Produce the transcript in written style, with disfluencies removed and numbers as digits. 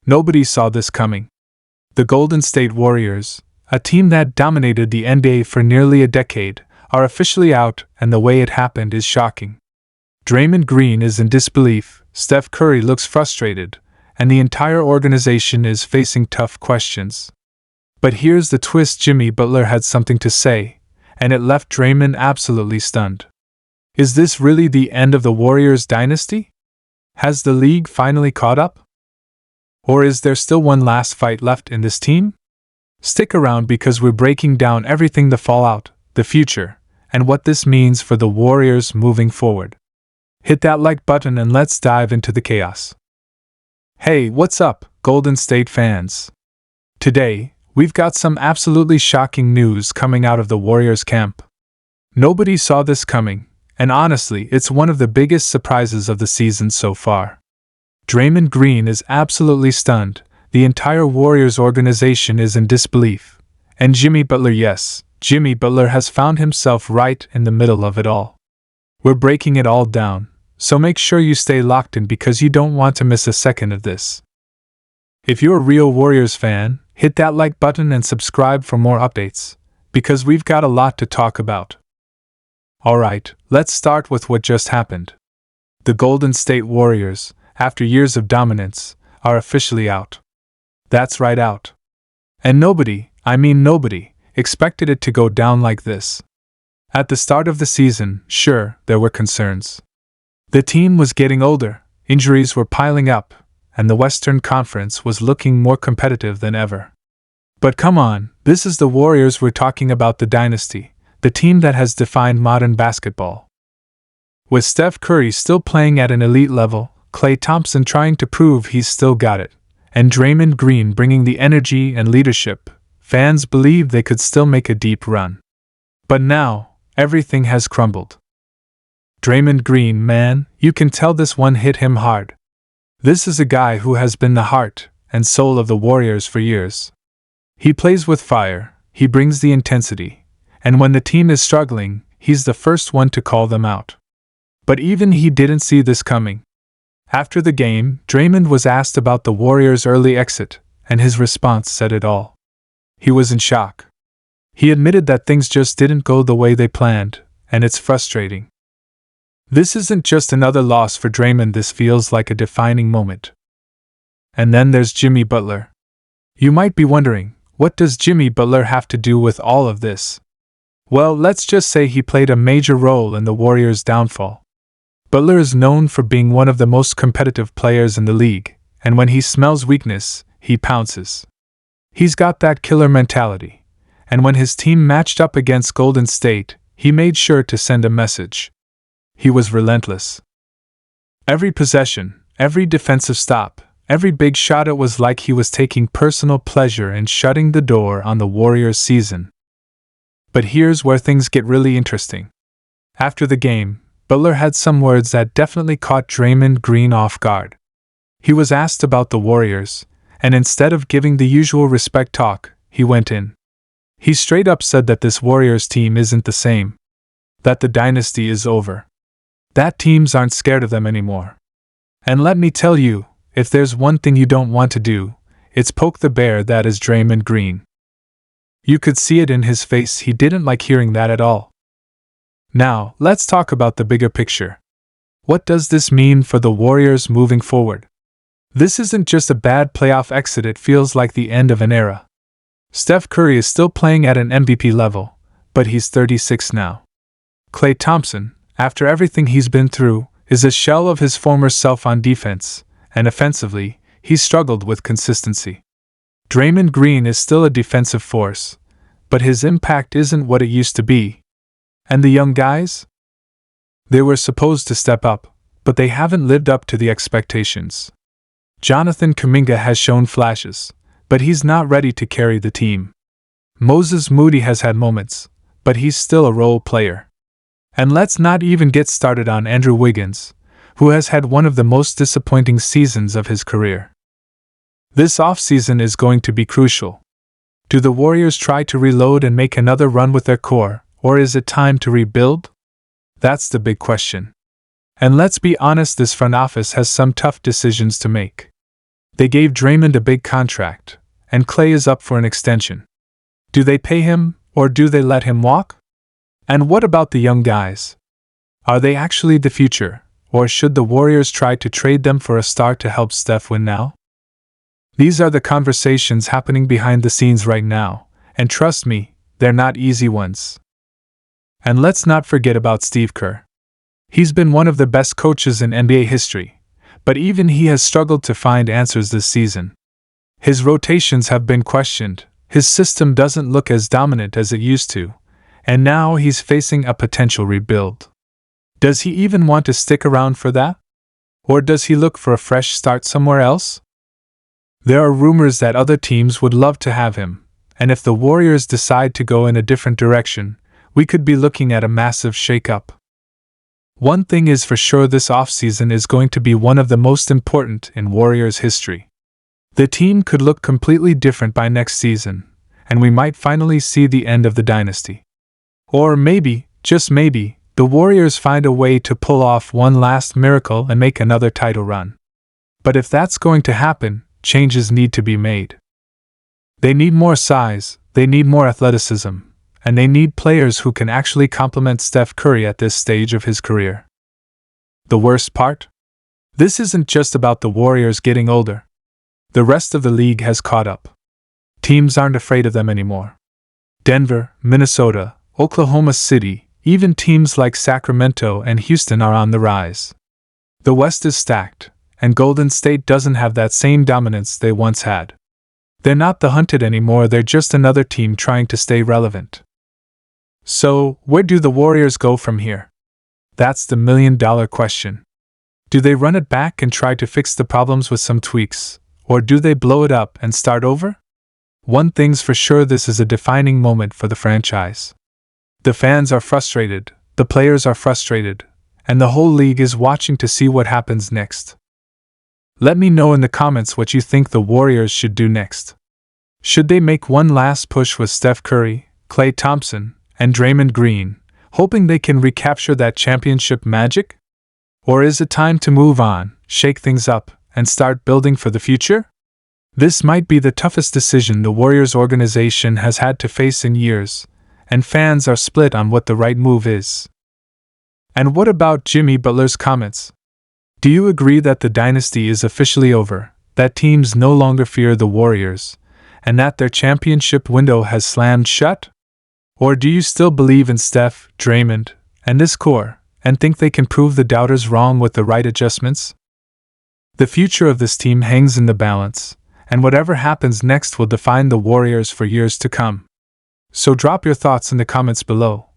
Nobody saw this coming. The Golden State Warriors, a team that dominated the NBA for nearly a decade, are officially out, and the way it happened is shocking. Draymond Green is in disbelief, Steph Curry looks frustrated, and the entire organization is facing tough questions. But here's the twist: Jimmy Butler had something to say, and it left Draymond absolutely stunned. Is this really the end of the Warriors dynasty? Has the league finally caught up? Or is there still one last fight left in this team? Stick around because we're breaking down everything: the fallout, the future, and what this means for the Warriors moving forward. Hit that like button and let's dive into the chaos. Hey, what's up, Golden State fans? Today, we've got some absolutely shocking news coming out of the Warriors camp. Nobody saw this coming, and honestly, it's one of the biggest surprises of the season so far. Draymond Green is absolutely stunned, the entire Warriors organization is in disbelief, and Jimmy Butler, yes, Jimmy Butler has found himself right in the middle of it all. We're breaking it all down, so make sure you stay locked in because you don't want to miss a second of this. If you're a real Warriors fan, hit that like button and subscribe for more updates, because we've got a lot to talk about. Alright, let's start with what just happened. The Golden State Warriors, after years of dominance, are officially out. That's right, out. And nobody, expected it to go down like this. At the start of the season, sure, there were concerns. The team was getting older, injuries were piling up, and the Western Conference was looking more competitive than ever. But come on, this is the Warriors we're talking about, the dynasty, the team that has defined modern basketball. With Steph Curry still playing at an elite level, Klay Thompson trying to prove he's still got it, and Draymond Green bringing the energy and leadership, fans believed they could still make a deep run. But now, everything has crumbled. Draymond Green, man, you can tell this one hit him hard. This is a guy who has been the heart and soul of the Warriors for years. He plays with fire, he brings the intensity, and when the team is struggling, he's the first one to call them out. But even he didn't see this coming. After the game, Draymond was asked about the Warriors' early exit, and his response said it all. He was in shock. He admitted that things just didn't go the way they planned, and it's frustrating. This isn't just another loss for Draymond, this feels like a defining moment. And then there's Jimmy Butler. You might be wondering, what does Jimmy Butler have to do with all of this? Well, let's just say he played a major role in the Warriors' downfall. Butler is known for being one of the most competitive players in the league, and when he smells weakness, he pounces. He's got that killer mentality, and when his team matched up against Golden State, he made sure to send a message. He was relentless. Every possession, every defensive stop, every big shot, it was like he was taking personal pleasure in shutting the door on the Warriors' season. But here's where things get really interesting. After the game, Butler had some words that definitely caught Draymond Green off guard. He was asked about the Warriors, and instead of giving the usual respect talk, he went in. He straight up said that this Warriors team isn't the same. That the dynasty is over. That teams aren't scared of them anymore. And let me tell you, if there's one thing you don't want to do, it's poke the bear that is Draymond Green. You could see it in his face, he didn't like hearing that at all. Now, let's talk about the bigger picture. What does this mean for the Warriors moving forward? This isn't just a bad playoff exit, it feels like the end of an era. Steph Curry is still playing at an MVP level, but he's 36 now. Klay Thompson, after everything he's been through, is a shell of his former self on defense, and offensively, he's struggled with consistency. Draymond Green is still a defensive force, but his impact isn't what it used to be. And the young guys? They were supposed to step up, but they haven't lived up to the expectations. Jonathan Kuminga has shown flashes, but he's not ready to carry the team. Moses Moody has had moments, but he's still a role player. And let's not even get started on Andrew Wiggins, who has had one of the most disappointing seasons of his career. This offseason is going to be crucial. Do the Warriors try to reload and make another run with their core, or is it time to rebuild? That's the big question. And let's be honest, this front office has some tough decisions to make. They gave Draymond a big contract, and Klay is up for an extension. Do they pay him, or do they let him walk? And what about the young guys? Are they actually the future, or should the Warriors try to trade them for a star to help Steph win now? These are the conversations happening behind the scenes right now, and trust me, they're not easy ones. And let's not forget about Steve Kerr. He's been one of the best coaches in NBA history, but even he has struggled to find answers this season. His rotations have been questioned, his system doesn't look as dominant as it used to, and now he's facing a potential rebuild. Does he even want to stick around for that? Or does he look for a fresh start somewhere else? There are rumors that other teams would love to have him, and if the Warriors decide to go in a different direction, we could be looking at a massive shakeup. One thing is for sure, this offseason is going to be one of the most important in Warriors history. The team could look completely different by next season, and we might finally see the end of the dynasty. Or maybe, just maybe, the Warriors find a way to pull off one last miracle and make another title run. But if that's going to happen, changes need to be made. They need more size, they need more athleticism, and they need players who can actually complement Steph Curry at this stage of his career. The worst part? This isn't just about the Warriors getting older. The rest of the league has caught up. Teams aren't afraid of them anymore. Denver, Minnesota, Oklahoma City, even teams like Sacramento and Houston are on the rise. The West is stacked, and Golden State doesn't have that same dominance they once had. They're not the hunted anymore, they're just another team trying to stay relevant. So, where do the Warriors go from here? That's the million-dollar question. Do they run it back and try to fix the problems with some tweaks, or do they blow it up and start over? One thing's for sure, this is a defining moment for the franchise. The fans are frustrated, the players are frustrated, and the whole league is watching to see what happens next. Let me know in the comments what you think the Warriors should do next. Should they make one last push with Steph Curry, Klay Thompson, and Draymond Green, hoping they can recapture that championship magic? Or is it time to move on, shake things up, and start building for the future? This might be the toughest decision the Warriors organization has had to face in years, and fans are split on what the right move is. And what about Jimmy Butler's comments? Do you agree that the dynasty is officially over, that teams no longer fear the Warriors, and that their championship window has slammed shut? Or do you still believe in Steph, Draymond, and this core, and think they can prove the doubters wrong with the right adjustments? The future of this team hangs in the balance, and whatever happens next will define the Warriors for years to come. So drop your thoughts in the comments below.